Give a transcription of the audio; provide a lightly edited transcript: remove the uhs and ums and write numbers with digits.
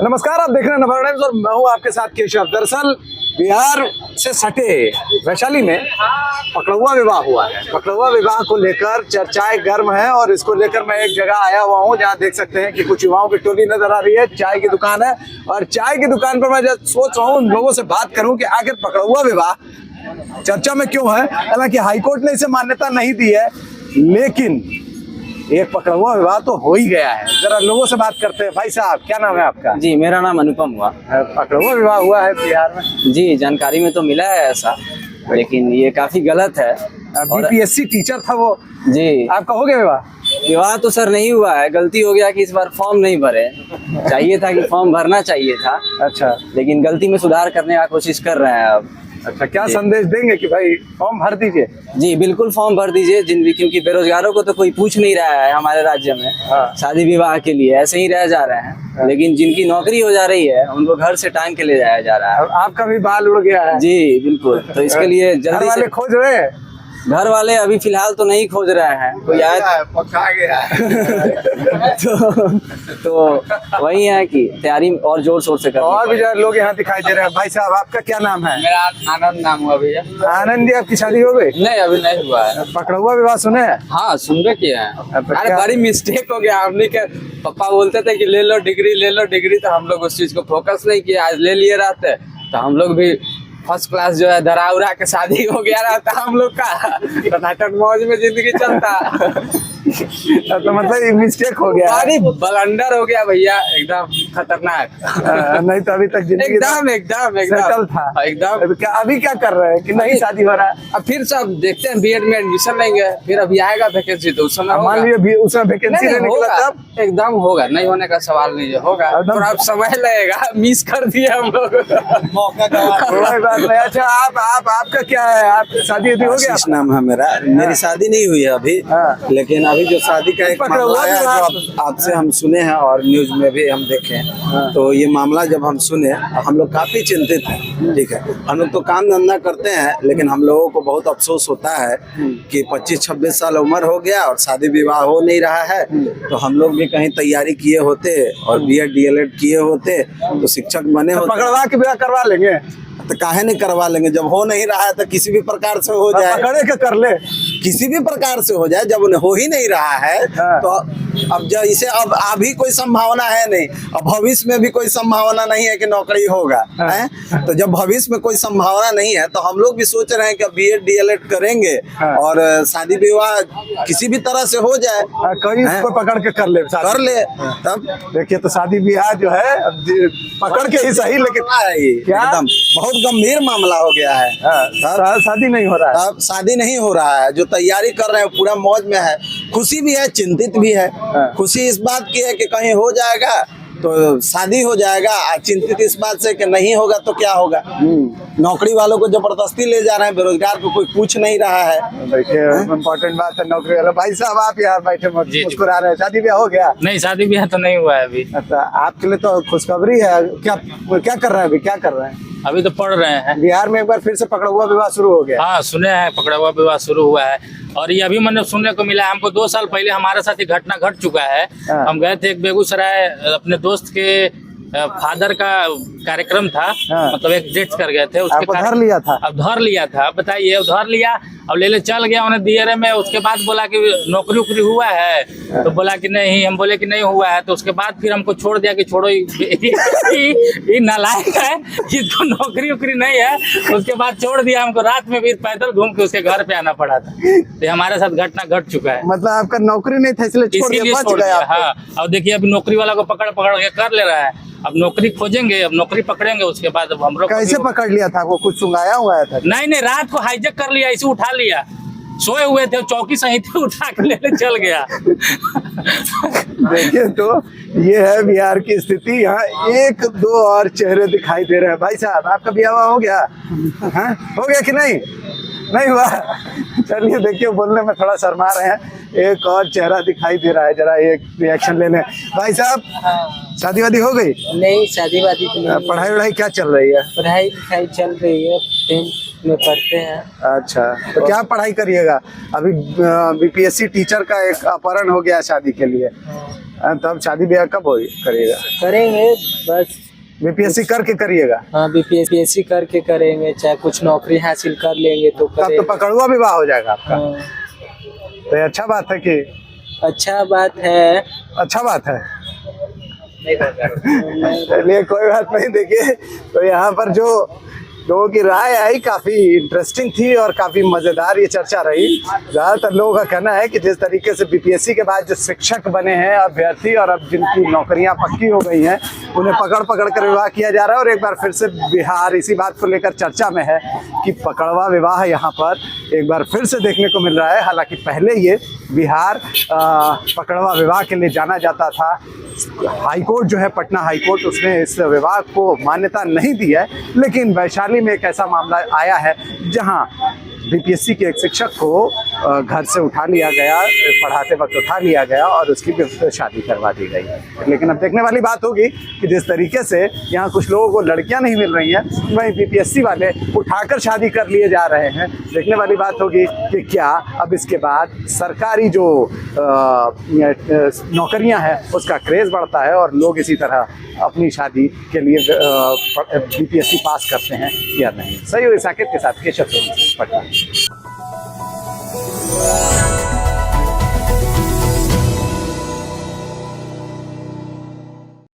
नमस्कार, आप देख रहे हैं नंबर टाइम्स और मैं हूं आपके साथ केशव। दरअसल बिहार से सटे वैशाली में पकड़ुआ विवाह हुआ है। पकड़ुआ विवाह को लेकर चर्चाएं गर्म है और इसको लेकर मैं एक जगह आया हुआ हूं जहां देख सकते हैं कि कुछ युवाओं की टोली नजर आ रही है। चाय की दुकान है और चाय की दुकान पर मैं जब सोच रहा हूँ उन लोगों से बात करूं कि आखिर पकड़ुआ विवाह चर्चा में क्यों है। हालांकि हाईकोर्ट ने इसे मान्यता नहीं दी है, लेकिन एक पकड़ुआ विवाह तो हो ही गया है। जरा लोगों से बात करते हैं। भाई साहब, क्या नाम है आपका? जी, मेरा नाम अनुपम हुआ। पकड़ुआ विवाह हुआ है बिहार में? जी, जानकारी में तो मिला है ऐसा, लेकिन ये काफी गलत है। बीपीएससी टीचर था वो। जी, आपका हो गया विवाह? विवाह तो सर नहीं हुआ है। गलती हो गया कि इस बार फॉर्म नहीं भरे। चाहिए था कि फॉर्म भरना चाहिए था। अच्छा, लेकिन गलती में सुधार करने का कोशिश कर रहे हैं अब। अच्छा, क्या संदेश देंगे कि भाई फॉर्म भर दीजिए? जी बिल्कुल, फॉर्म भर दीजिए। क्योंकि बेरोजगारों को तो कोई पूछ नहीं रहा है हमारे राज्य में। हाँ। शादी विवाह के लिए ऐसे ही रह जा रहे हैं, लेकिन जिनकी नौकरी हो जा रही है उनको घर से टांग के ले जाया जा रहा है। और आपका भी बाल उड़ गया है। जी बिल्कुल, तो इसके लिए घर जल्दी वाले से खोज रहे हैं? घर वाले अभी फिलहाल तो नहीं खोज रहे हैं, कोई आया पक्का गया है। तो वही है कि तैयारी और जोर शोर से कर। और भी ज्यादा लोग यहाँ दिखाई दे रहे हैं। भाई साहब, आपका क्या नाम है? मेरा आनंद नाम हुआ भैया। आनंद जी, आपकी शादी हो गई? नहीं, अभी नहीं हुआ है। पकड़ुआ विवाह सुने हैं? हाँ, सुनबे किए हैं। अब अरे क्या- बड़ी मिस्टेक हो गया। हमने के पापा बोलते थे कि ले लो डिग्री, ले लो डिग्री, तो हम लोग उस चीज को फोकस नहीं किया। आज ले लिए रहते तो हम लोग भी फर्स्ट क्लास जो है धरा उड़ा के शादी हो गया रहता हम लोग का, तो नाटक मौज में जिंदगी चलता। तो मतलब ये मिस्टेक हो गया है। बड़ी ब्लंडर हो गया भैया, एकदम खतरनाक। नहीं तो अभी तक जिंदगी एकदम एकदम सेटल था एकदम। अभी क्या कर रहे हैं कि नहीं शादी हो रहा है? अब फिर सब देखते हैं, बीएड में एडमिशन लेंगे, फिर अभी आएगा वैकेंसी तो उस समय अब मान होगा। लीजिए उसमें वैकेंसी नहीं, नहीं निकला होगा, तब? एकदम होगा, नहीं होने का सवाल नहीं है, होगा। एकदम। थोड़ा समय लगेगा, मिस कर दिए हम लोग। कोई बात नहीं। अच्छा, आपका क्या है? आप शादी हो गया? आशीष नाम है मेरा। मेरी शादी नहीं हुई है अभी, हाँ। लेकिन अभी जो शादी का एक पकड़ुआ मामला है विवाह- जो आपसे हम सुने हैं और न्यूज में भी हम देखे हैं, तो ये मामला जब हम सुने हम लोग काफी चिंतित हैं। ठीक है, हम लोग तो काम धंधा करते हैं, लेकिन हम लोगों को बहुत अफसोस होता है कि 25-26 साल उम्र हो गया और शादी विवाह हो नहीं रहा है। तो हम लोग भी कहीं तैयारी किए होते और बीएड डीएलएड किए होते तो शिक्षक बने होते। पकड़वा के ब्याह करवा लेंगे? तो काहे नहीं करवा लेंगे? जब हो नहीं रहा है तो किसी भी प्रकार से हो जाए, पकड़े के कर ले। किसी भी प्रकार से हो जाए। जब उन्हें हो ही नहीं रहा है हाँ। तो अब जब इसे अब अभी कोई संभावना है नहीं, अब भविष्य में भी कोई संभावना नहीं है कि नौकरी होगा। हाँ। हैं? तो जब भविष्य में कोई संभावना नहीं है तो हम लोग भी सोच रहे हैं कि बीएड डीएलएड करेंगे हाँ। और शादी विवाह किसी भी तरह से हो जाए, कहीं हैं? को पकड़ के कर ले शादी। कर ले। तब देखिए, तो शादी ब्याह जो है अब पकड़ के ही सही, लेकिन क्या? एकदम बहुत गंभीर मामला हो गया है। तब शादी नहीं हो रहा है। अब शादी नहीं हो रहा है। जो तैयारी कर रहे हैं पूरा मौज में है, खुशी भी है, चिंतित भी है। खुशी इस बात की है कि कहीं हो जाएगा तो शादी हो जाएगा, चिंतित इस बात से कि नहीं होगा तो क्या होगा। नौकरी वालों को जबरदस्ती ले जा रहे हैं, बेरोजगार को कोई पूछ नहीं रहा है। देखिए, इम्पोर्टेंट बात है नौकरी वाला। भाई साहब, आप यार बैठे मुस्कुरा रहे हैं। शादी ब्याह हो गया? नहीं, शादी ब्याह तो नहीं हुआ है अभी। अच्छा, आपके लिए तो खुशखबरी है। क्या क्या कर रहे हैं अभी? क्या कर रहे हैं? अभी तो पढ़ रहे हैं। बिहार में एक बार फिर से पकड़ुआ विवाह शुरू हो गया। हाँ, सुने हैं पकड़ुआ विवाह शुरू हुआ है। और ये अभी मैंने सुनने को मिला, हमको 2 साल पहले हमारे साथ ये घटना घट चुका है। हाँ। हम गए थे एक बेगूसराय, अपने दोस्त के फादर का कार्यक्रम था। हाँ। मतलब एक डेट कर गए थे आपको धर लिया था? अब धर लिया था, अब बताइए, धर लिया, अब ले चल गया उन्हें दियरे में। उसके बाद बोला कि नौकरी उकरी हुआ है, तो बोला कि नहीं। हम बोले कि नहीं हुआ है, तो उसके बाद फिर हमको छोड़ दिया कि छोड़ो, ये नालायक है, इसको नौकरी उकरी नहीं है। उसके बाद छोड़ दिया हमको। रात में फिर पैदल घूम के उसके घर पे आना पड़ा था। तो हमारे साथ घटना घट चुका है, मतलब आपका नौकरी नहीं था इसलिए छोड़ इसीलिए दिया, बच छोड़ गए दिया। आप। हाँ, अब देखिए, अब नौकरी वाला को पकड़ के कर ले रहा है। अब नौकरी खोजेंगे, अब नौकरी पकड़ेंगे, उसके बाद अब हम लोग कैसे पकड़ लिया था? वो कुछ सुंगाया हुआ था? नहीं, रात को हाईजैक कर लिया, इसे उठा लिया। सोए हुए थे, चौकी सही थे, उठा के ले चल गया। देखिए, तो ये है बिहार की स्थिति। यहाँ एक दो और चेहरे दिखाई दे रहे हैं। भाई साहब, आपका ब्याह हो गया? हाँ? हो गया कि नहीं? नहीं हुआ? चलिए, देखिए, बोलने में थोड़ा शर्मा रहे हैं। एक और चेहरा दिखाई दे रहा है, जरा एक रिएक्शन ले लें। भाई साहब, शादी वादी हो गई? नहीं, शादी वादी तो नहीं। पढ़ाई वढ़ाई क्या चल रही है? पढ़ाई लिखाई चल रही है, 10th में पढ़ते हैं। अच्छा, तो क्या पढ़ाई करिएगा? अभी बीपीएससी टीचर का एक अपहरण हो गया शादी के लिए। तब शादी ब्याह कब हो करिएगा? करेंगे बस। बीपीएससी करके करिएगा? हाँ, बीपीएससी करके करेंगे, चाहे कुछ नौकरी हासिल कर लेंगे तो तब तो करेंगे। पकड़ुआ विवाह हो जाएगा आपका। हाँ, तो ये अच्छा बात है कि अच्छा बात है। अच्छा बात है। चलिए कोई बात नहीं। देखिए तो यहाँ पर जो लोगों की राय आई काफी इंटरेस्टिंग थी और काफी मजेदार ये चर्चा रही। ज्यादातर लोगों का कहना है कि जिस तरीके से बीपीएससी के बाद जो शिक्षक बने हैं अभ्यर्थी और अब जिनकी नौकरियां पक्की हो गई हैं उन्हें पकड़ पकड़ कर विवाह किया जा रहा है। और एक बार फिर से बिहार इसी बात को लेकर चर्चा में है कि पकड़वा विवाह यहाँ पर एक बार फिर से देखने को मिल रहा है। हालांकि पहले ये बिहार पकड़वा विवाह के लिए जाना जाता था। हाईकोर्ट जो है पटना हाईकोर्ट उसने इस विवाह को मान्यता नहीं दी है, लेकिन वैशाली में एक ऐसा मामला आया है जहां बीपीएससी के एक शिक्षक को घर से उठा लिया गया, पढ़ाते वक्त उठा लिया गया और उसकी शादी करवा दी गई। लेकिन अब देखने वाली बात होगी कि जिस तरीके से यहाँ कुछ लोगों को लड़कियां नहीं मिल रही हैं, वहीं बीपीएससी वाले उठाकर शादी कर लिए जा रहे हैं। देखने वाली बात होगी कि क्या अब इसके बाद सरकारी जो नौकरियां हैं उसका क्रेज़ बढ़ता है और लोग इसी तरह अपनी शादी के लिए बीपीएससी पास करते हैं या नहीं। सही साकेत के साथ केशव पटना।